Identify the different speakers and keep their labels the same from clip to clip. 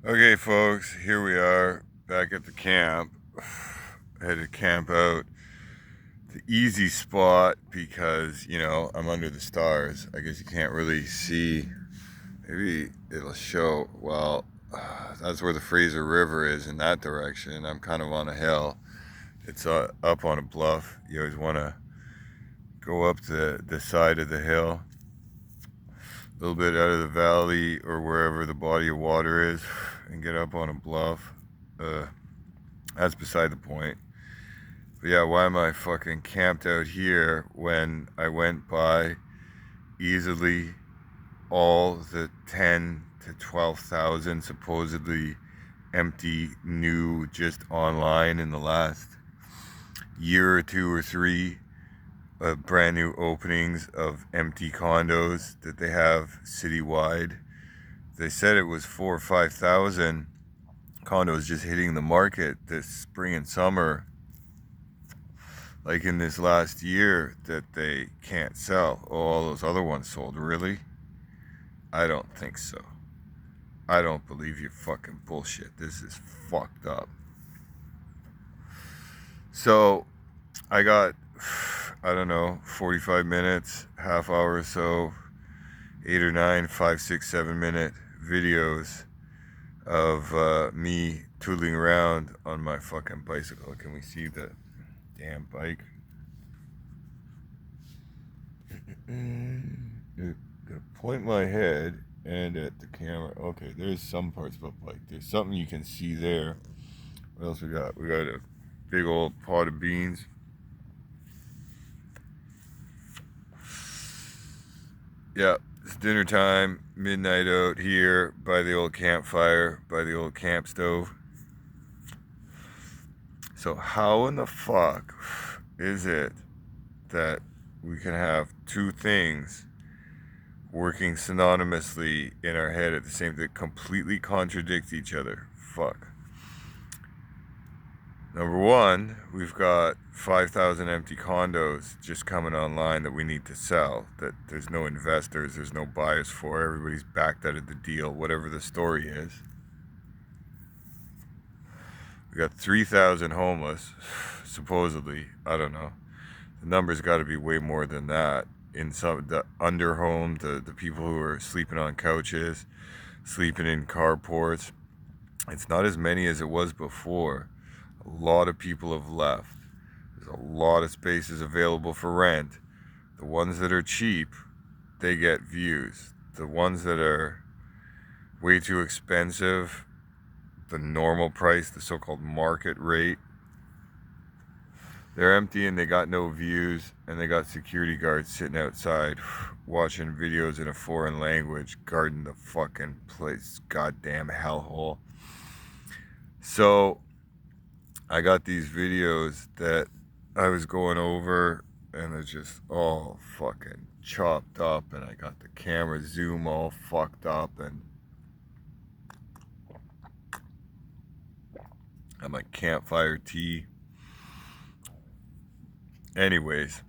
Speaker 1: Okay, folks, here we are back at the camp. I had to camp out the easy spot because, I'm under the stars. I guess you can't really see. Maybe it'll show. Well, that's where the Fraser River is in that direction. I'm kind of on a hill. It's up on a bluff. You always want to go up the side of the hill, a little bit out of the valley or wherever the body of water is, and get up on a bluff. Uh, That's beside the point. But yeah, why am I fucking camped out here when I went by easily all the 10 to 12,000 supposedly empty new just online in the last year or two or three brand new openings of empty condos that they have citywide. They said it was 4 or 5,000 condos just hitting the market this spring and summer, like in this last year, that they can't sell. Oh, all those other ones sold. Really? I don't think so. I don't believe your fucking bullshit. This is fucked up. So, I got, I don't know, 45 minutes, half hour or so, 8 or 9, 5, 6, 7 minute videos of me tootling around on my fucking bicycle. Can we see the damn bike? Gonna point my head and at the camera. Okay, there's some parts of a bike. There's something you can see there. What else we got? We got a big old pot of beans. Yeah, it's dinner time, midnight out here by the old campfire, by the old camp stove. So how in the fuck is it that we can have two things working synonymously in our head at the same time that completely contradict each other? Fuck. Number one, we've got 5,000 empty condos just coming online that we need to sell, that there's no investors, there's no buyers for, everybody's backed out of the deal, whatever the story is. We got 3,000 homeless, supposedly. I don't know. The number's got to be way more than that. In some the underhome, the people who are sleeping on couches, sleeping in carports, it's not as many as it was before. A lot of people have left. There's a lot of spaces available for rent. The ones that are cheap, they get views. The ones that are way too expensive, the normal price, the so-called market rate, they're empty and they got no views, and they got security guards sitting outside watching videos in a foreign language, guarding the fucking place, goddamn hellhole. So I got these videos that I was going over, and they're just all fucking chopped up, and I got the camera zoom all fucked up, and I'm like campfire tea. Anyways,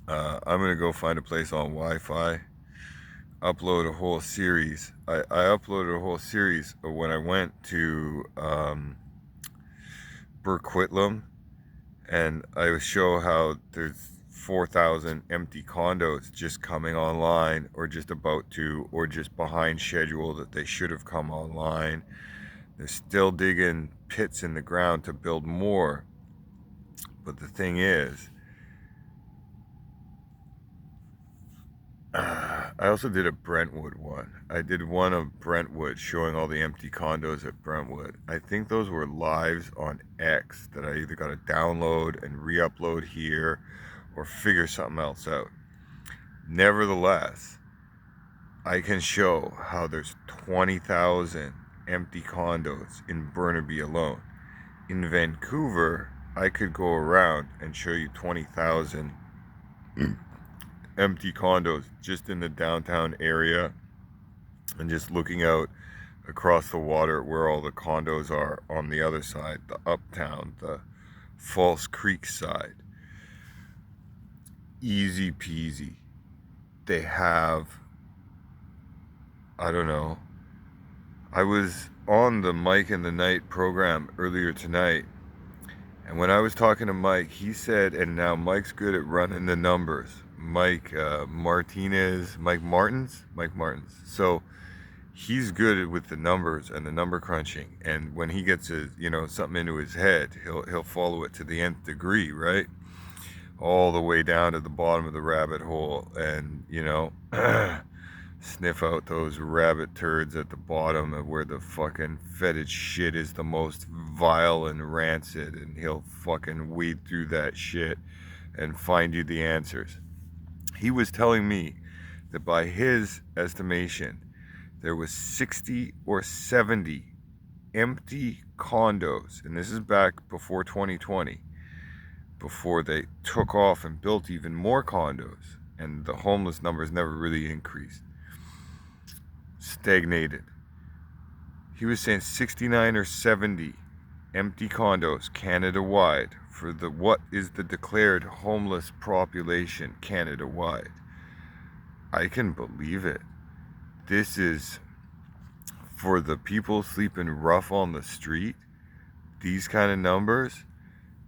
Speaker 1: I'm gonna go find a place on Wi-Fi, upload a whole series. I uploaded a whole series when I went to Burquitlam, and I show how there's 4,000 empty condos just coming online, or just about to, or just behind schedule that they should have come online. They're still digging pits in the ground to build more. But the thing is, I also did a Brentwood one. I did one of Brentwood showing all the empty condos at Brentwood. I think those were lives on X that I either got to download and re-upload here or figure something else out. Nevertheless, I can show how there's 20,000 empty condos in Burnaby alone. In Vancouver, I could go around and show you 20,000 empty condos just in the downtown area, and just looking out across the water where all the condos are on the other side, the uptown, the False Creek side. Easy peasy. They have, I don't know, I was on the Mike in the Night program earlier tonight, and when I was talking to Mike, he said, and now Mike's good at running the numbers. Mike Martins. So he's good with the numbers and the number crunching. And when he gets something into his head, he'll follow it to the nth degree, right? All the way down to the bottom of the rabbit hole, and sniff out those rabbit turds at the bottom of where the fucking fetid shit is the most vile and rancid, and he'll fucking wade through that shit and find you the answers. He was telling me that by his estimation, there was 60 or 70 empty condos, and this is back before 2020, before they took off and built even more condos, and the homeless numbers never really increased. Stagnated. He was saying 69 or 70 empty condos Canada-wide for what is the declared homeless population Canada-wide. I can believe it. This is for the people sleeping rough on the street. These kind of numbers,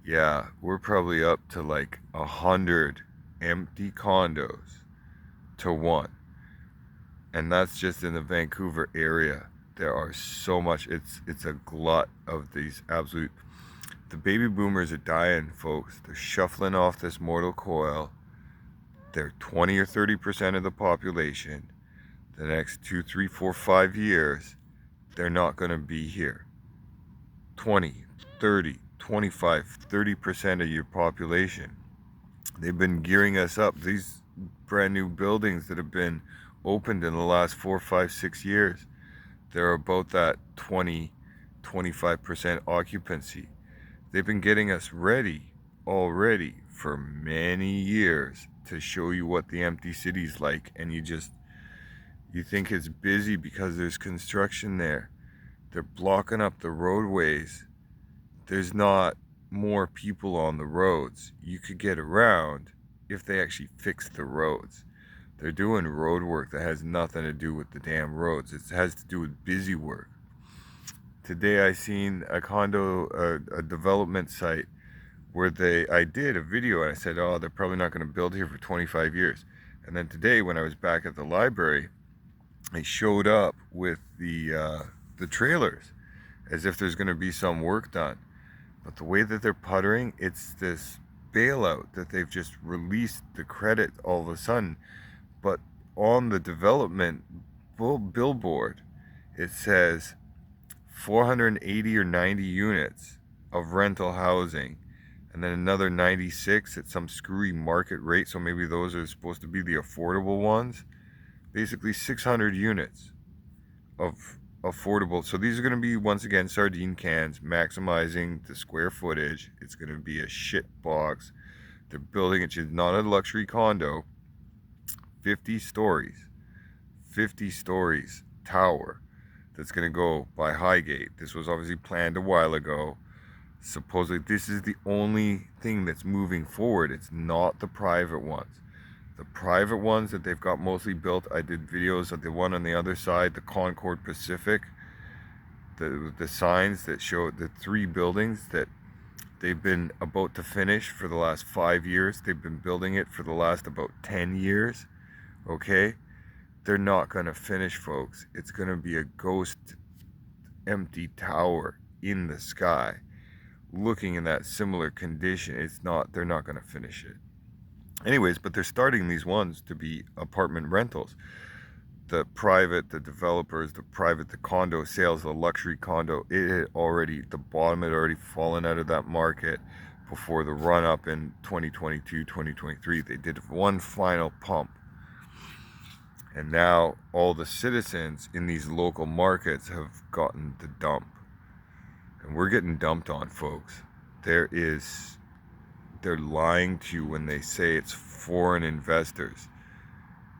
Speaker 1: yeah, we're probably up to like 100 empty condos to one. And that's just in the Vancouver area. There are so much. It's a glut of these absolute. The baby boomers are dying, folks. They're shuffling off this mortal coil. They're 20 or 30% of the population. The next 2, 3, 4, 5 years, they're not going to be here. 20, 30, 25, 30% of your population. They've been gearing us up. These brand new buildings that have been opened in the last 4, 5, 6 years, they're about that 20, 25% occupancy. They've been getting us ready already for many years to show you what the empty city's like, and you think it's busy because there's construction there. They're blocking up the roadways. There's not more people on the roads. You could get around if they actually fix the roads. They're doing road work that has nothing to do with the damn roads. It has to do with busy work. Today I seen a development site where I did a video and I said, oh, they're probably not going to build here for 25 years. And then today when I was back at the library, I showed up with the trailers as if there's going to be some work done. But the way that they're puttering, it's this bailout that they've just released the credit all of a sudden. But on the development billboard, it says 480 or 90 units of rental housing, and then another 96 at some screwy market rate, so maybe those are supposed to be the affordable ones. Basically 600 units of affordable. So these are going to be, once again, sardine cans, maximizing the square footage. It's going to be a shit box. They're building it. It's not a luxury condo. 50 stories tower that's going to go by Highgate. This was obviously planned a while ago. Supposedly this is the only thing that's moving forward. It's not the private ones. The private ones that they've got mostly built, I did videos of the one on the other side, the Concord Pacific, the signs that show the 3 buildings that they've been about to finish for the last 5 years. They've been building it for the last about 10 years. Okay? They're not going to finish, folks. It's going to be a ghost empty tower in the sky looking in that similar condition. They're not going to finish it. Anyways, but they're starting these ones to be apartment rentals. The developers, the condo sales, the luxury condo, the bottom had already fallen out of that market before the run up in 2022, 2023. They did one final pump. And now all the citizens in these local markets have gotten the dump. And we're getting dumped on, folks. They're lying to you when they say it's foreign investors.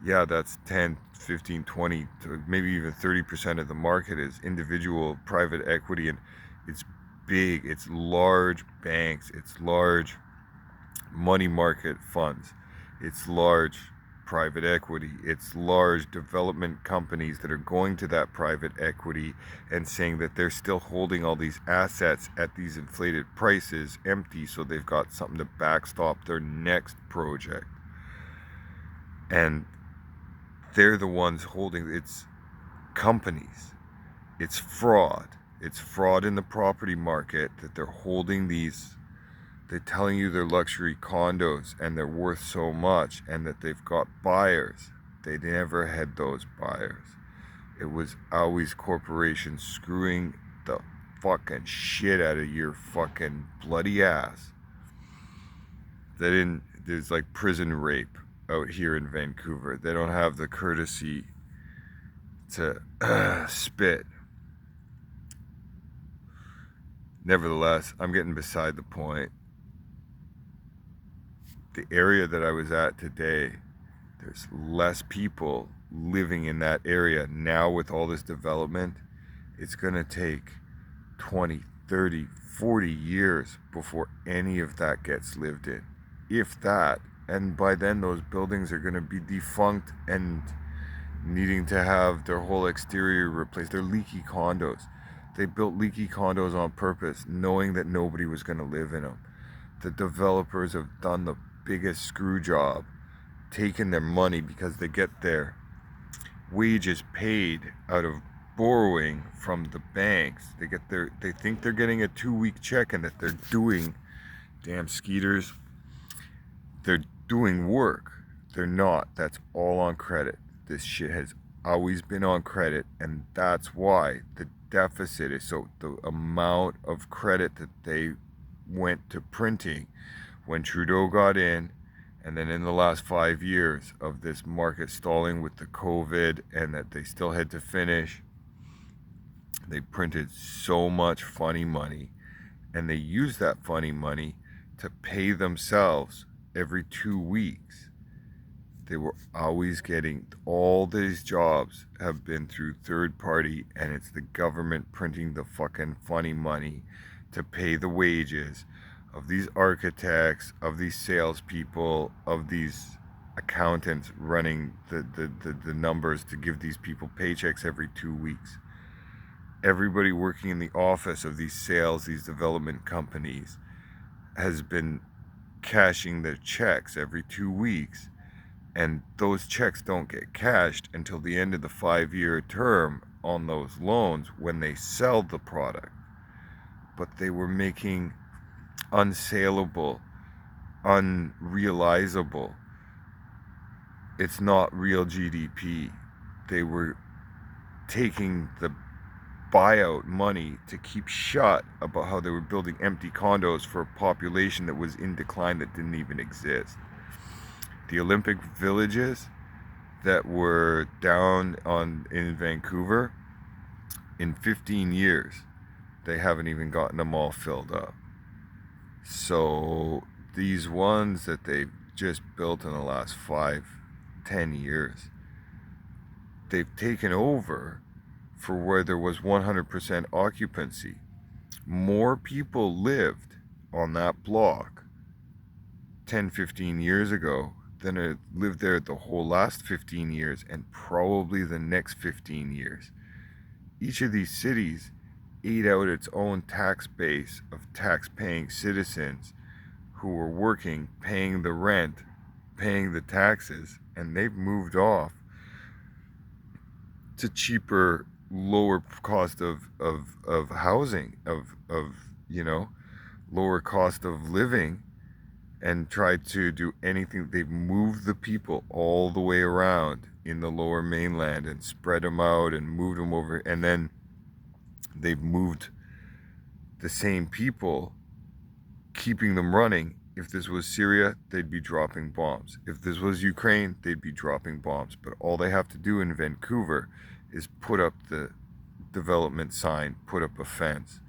Speaker 1: Yeah, that's 10, 15, 20, maybe even 30% of the market is individual private equity, and it's big, it's large banks, it's large money market funds, it's large private equity. It's large development companies that are going to that private equity and saying that they're still holding all these assets at these inflated prices empty, so they've got something to backstop their next project. And they're the ones holding. It's companies. It's fraud. It's fraud in the property market that they're holding these. They're telling you they're luxury condos and they're worth so much and that they've got buyers. They never had those buyers. It was always corporations screwing the fucking shit out of your fucking bloody ass. There's like prison rape out here in Vancouver. They don't have the courtesy to spit. Nevertheless, I'm getting beside the point. The area that I was at today, there's less people living in that area now with all this development. It's going to take 20, 30, 40 years before any of that gets lived in, if that. And by then those buildings are going to be defunct and needing to have their whole exterior replaced. They're leaky condos. They built leaky condos on purpose, knowing that nobody was going to live in them. The developers have done the biggest screw job, taking their money because they get their wages paid out of borrowing from the banks. They think they're getting a 2-week check and that they're doing, damn skeeters, they're doing work. They're not. That's all on credit. This shit has always been on credit, and that's why the deficit is so, the amount of credit that they went to printing when Trudeau got in, and then in the last 5 years of this market stalling with the COVID and that they still had to finish, they printed so much funny money, and they used that funny money to pay themselves every 2 weeks. They were always getting, all these jobs have been through third party, and it's the government printing the fucking funny money to pay the wages of these architects, of these salespeople, of these accountants running the numbers to give these people paychecks every 2 weeks. Everybody working in the office of these sales, these development companies, has been cashing their checks every 2 weeks. And those checks don't get cashed until the end of the 5-year term on those loans when they sell the product. But they were making unsaleable, unrealizable. It's not real GDP. They were taking the buyout money to keep shut about how they were building empty condos for a population that was in decline, that didn't even exist. The Olympic villages that were down in Vancouver, in 15 years, they haven't even gotten them all filled up. So these ones that they've just built in the last 5-10 years, they've taken over for where there was 100% occupancy. More people lived on that block 10-15 years ago than it lived there the whole last 15 years and probably the next 15 years. Each of these cities ate out its own tax base of tax-paying citizens who were working, paying the rent, paying the taxes, and they've moved off to cheaper, lower cost of housing, of lower cost of living, and tried to do anything. They've moved the people all the way around in the lower mainland and spread them out and moved them over, and then they've moved the same people, keeping them running. If this was Syria, they'd be dropping bombs. If this was Ukraine, they'd be dropping bombs. But all they have to do in Vancouver is put up the development sign, put up a fence.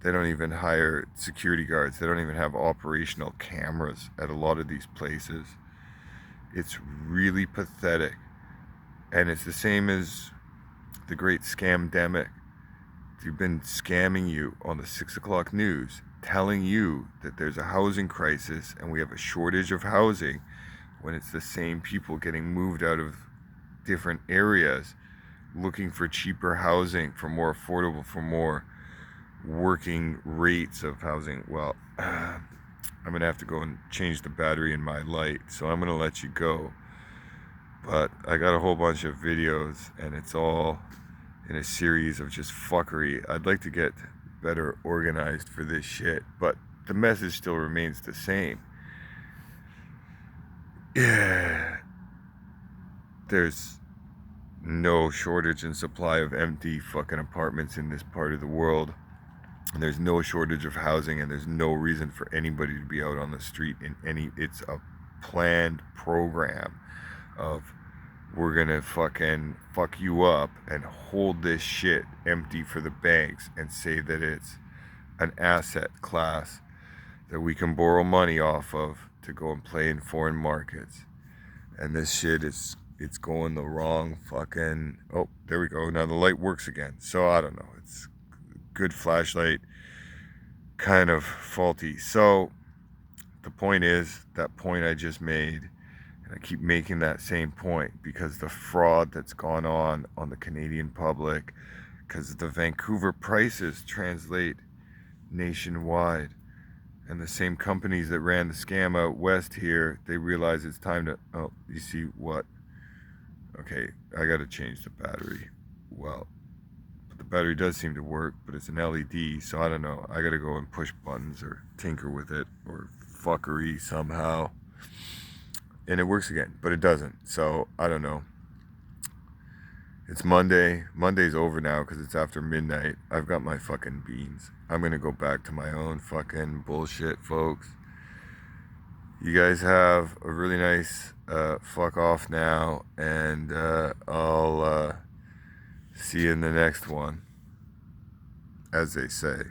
Speaker 1: They don't even hire security guards. They don't even have operational cameras at a lot of these places. It's really pathetic. And it's the same as the great scamdemic. They've been scamming you on the 6 o'clock news, telling you that there's a housing crisis and we have a shortage of housing, when it's the same people getting moved out of different areas looking for cheaper housing, for more affordable, for more working rates of housing? Well, I'm gonna have to go and change the battery in my light, so I'm gonna let you go. But I got a whole bunch of videos, and it's all in a series of just fuckery. I'd like to get better organized for this shit, but the message still remains the same. Yeah, there's no shortage in supply of empty fucking apartments in this part of the world. And there's no shortage of housing, and there's no reason for anybody to be out on the street in any. It's a planned program of, we're gonna fucking fuck you up and hold this shit empty for the banks and say that it's an asset class that we can borrow money off of to go and play in foreign markets. And this shit is, it's going the wrong fucking, oh, there we go. Now the light works again. So I don't know. It's good flashlight, kind of faulty. So the point is, that point I just made, and I keep making that same point because the fraud that's gone on the Canadian public, because the Vancouver prices translate nationwide. And the same companies that ran the scam out west here, they realize it's time to, oh, you see what? Okay, I gotta change the battery. Well, the battery does seem to work, but it's an LED, so I don't know. I gotta go and push buttons or tinker with it or fuckery somehow. And it works again, but it doesn't. So I don't know. It's Monday. Monday's over now because it's after midnight. I've got my fucking beans. I'm gonna go back to my own fucking bullshit, folks. You guys have a really nice fuck off now, and I'll see you in the next one, as they say.